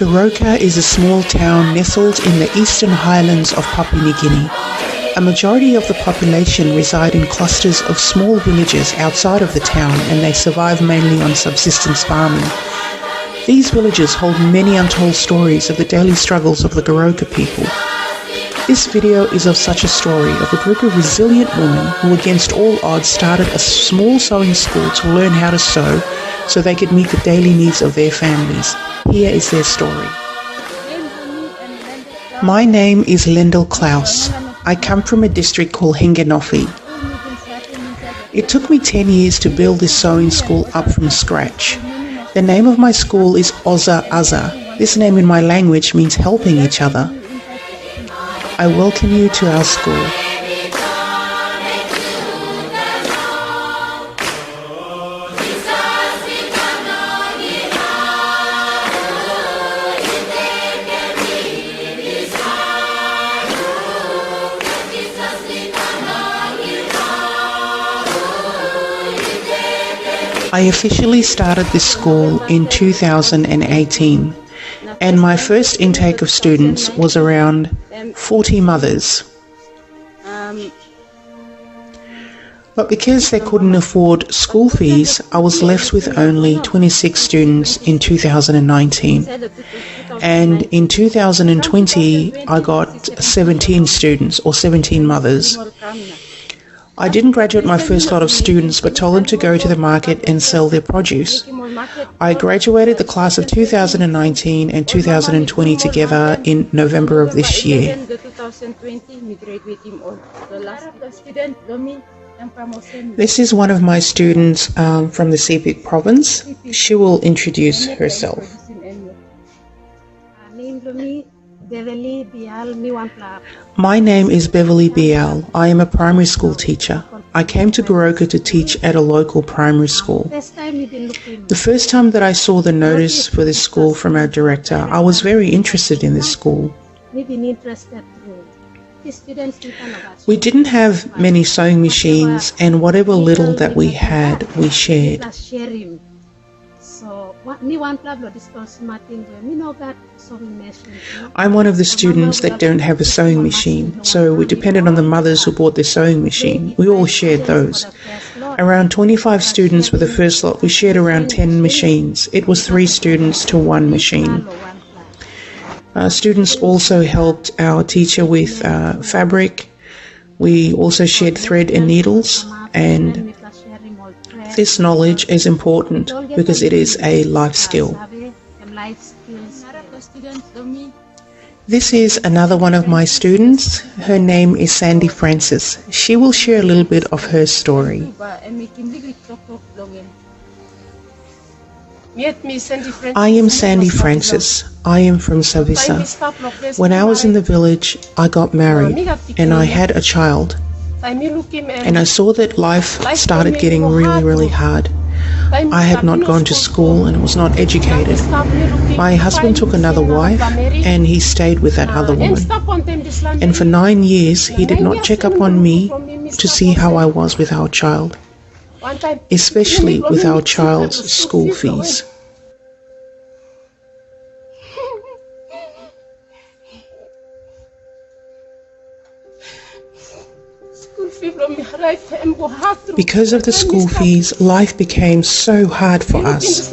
Goroka is a small town nestled in the eastern highlands of Papua New Guinea. A majority of the population reside in clusters of small villages outside of the town, and they survive mainly on subsistence farming. These villages hold many untold stories of the daily struggles of the Goroka people. This video is of such a story of a group of resilient women who against all odds started a small sewing school to learn how to sew so they could meet the daily needs of their families. Here is their story. My name is Lende Klaus. I come from a district called Henganofi. It took me 10 years to build this sewing school up from scratch. The name of my school is OzaAza. This name in my language means helping each other. I welcome you to our school. I officially started this school in 2018, and my first intake of students was around 40 mothers. But because they couldn't afford school fees, I was left with only 26 students in 2019. And in 2020, I got 17 students or 17 mothers. I didn't graduate my first lot of students, but told them to go to the market and sell their produce. I graduated the class of 2019 and 2020 together in November of this year. This is one of my students from the Sepik province. She will introduce herself. My name is Beverly Bial. I am a primary school teacher. I came to Goroka to teach at a local primary school. The first time that I saw the notice for this school from our director, I was very interested in this school. We didn't have many sewing machines, and whatever little that we had, we shared. I'm one of the students that don't have a sewing machine, so we depended on the mothers who bought their sewing machine. We all shared those. Around 25 students were the first lot. We shared around 10 machines. It was 3 students to 1 machine. Students also helped our teacher with fabric. We also shared thread and needles, and this knowledge is important because it is a life skill. This is another one of my students. Her name is Sandy Francis. She will share a little bit of her story. I am Sandy Francis. I am from Savisa. When I was in the village, I got married and I had a child. And I saw that life started getting really hard. I had not gone to school and was not educated. My husband took another wife and he stayed with that other woman. And for 9 years, he did not check up on me to see how I was with our child, especially with our child's school fees. Because of the school fees, life became so hard for us.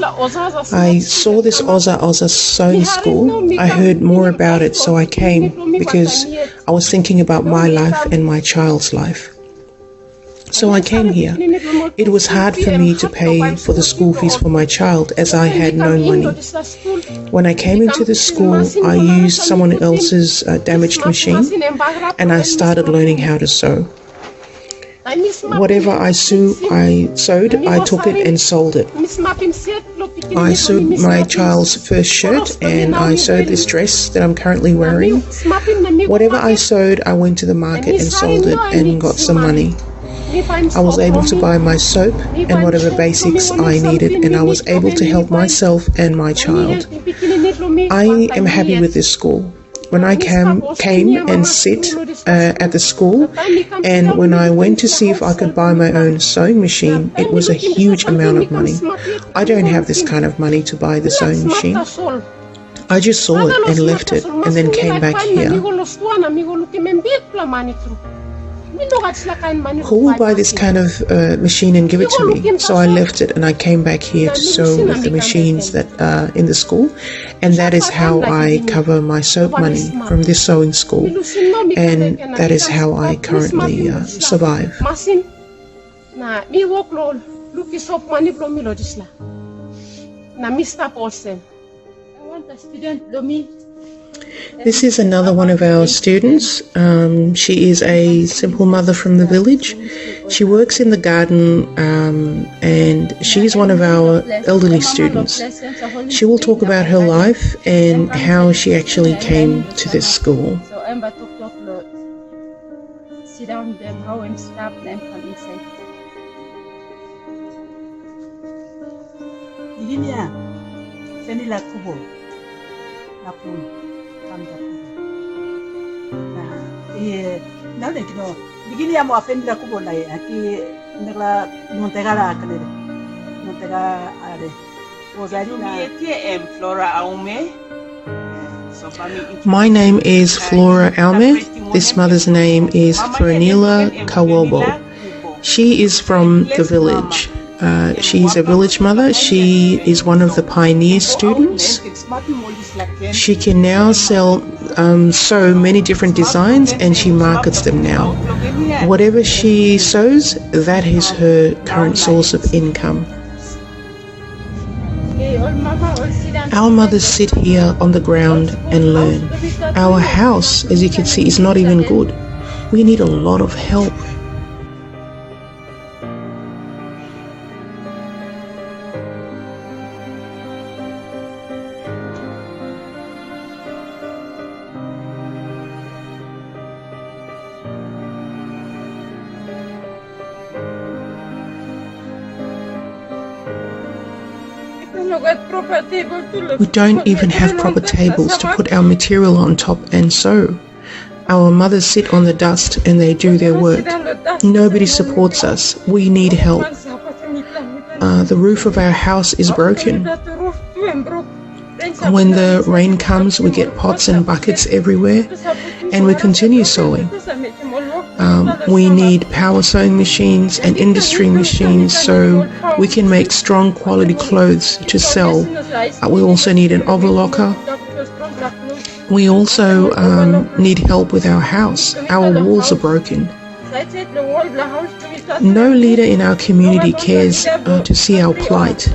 I saw this OzaAza Sewing School. I heard more about it, so I came because I was thinking about my life and my child's life. So I came here. It was hard for me to pay for the school fees for my child as I had no money. When I came into the school, I used someone else's damaged machine and I started learning how to sew. Whatever I sewed, I took it and sold it. I sewed my child's first shirt and I sewed this dress that I'm currently wearing. Whatever I sewed, I went to the market and sold it and got some money. I was able to buy my soap and whatever basics I needed, and I was able to help myself and my child. I am happy with this school. When I came and sit at the school, and when I went to see if I could buy my own sewing machine, it was a huge amount of money. I don't have this kind of money to buy the sewing machine. I just saw it and left it and then came back here. Who will buy this kind of machine and give it to me? So I left it and I came back here to sew with the machines that are in the school, and that is how I cover my soap money from this sewing school, and that is how I currently survive. This is another one of our students. She is a simple mother from the village. She works in the garden, and she's one of our elderly students. She will talk about her life and how she actually came to this school. Sit down there, go and stop, then come inside. My name is Flora Alme. This mother's name is Fernila Kawobo. She is from the village. She's a village mother. She is one of the pioneer students. She can now sew many different designs, and she markets them now. Whatever she sews, that is her current source of income. Our mothers sit here on the ground and learn. Our house, as you can see, is not even good. We need a lot of help. We don't even have proper tables to put our material on top and sew. Our mothers sit on the dust and they do their work. Nobody supports us. We need help. The roof of our house is broken. When the rain comes, we get pots and buckets everywhere, and we continue sewing. We need power sewing machines and industry machines so we can make strong quality clothes to sell. We also need an overlocker. We also need help with our house. Our walls are broken. No leader in our community cares to see our plight.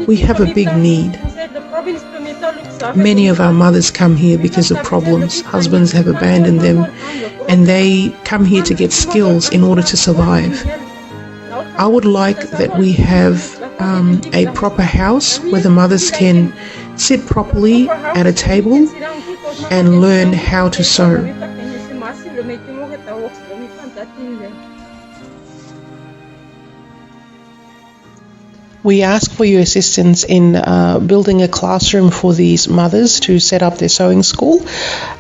We have a big need. Many of our mothers come here because of problems. Husbands have abandoned them, and they come here to get skills in order to survive. I would like that we have a proper house where the mothers can sit properly at a table and learn how to sew. We ask for your assistance in building a classroom for these mothers to set up their sewing school.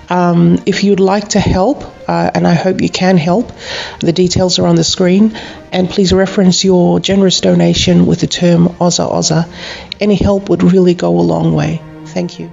If you'd like to help, and I hope you can help, the details are on the screen, and please reference your generous donation with the term OzaAza. Any help would really go a long way. Thank you.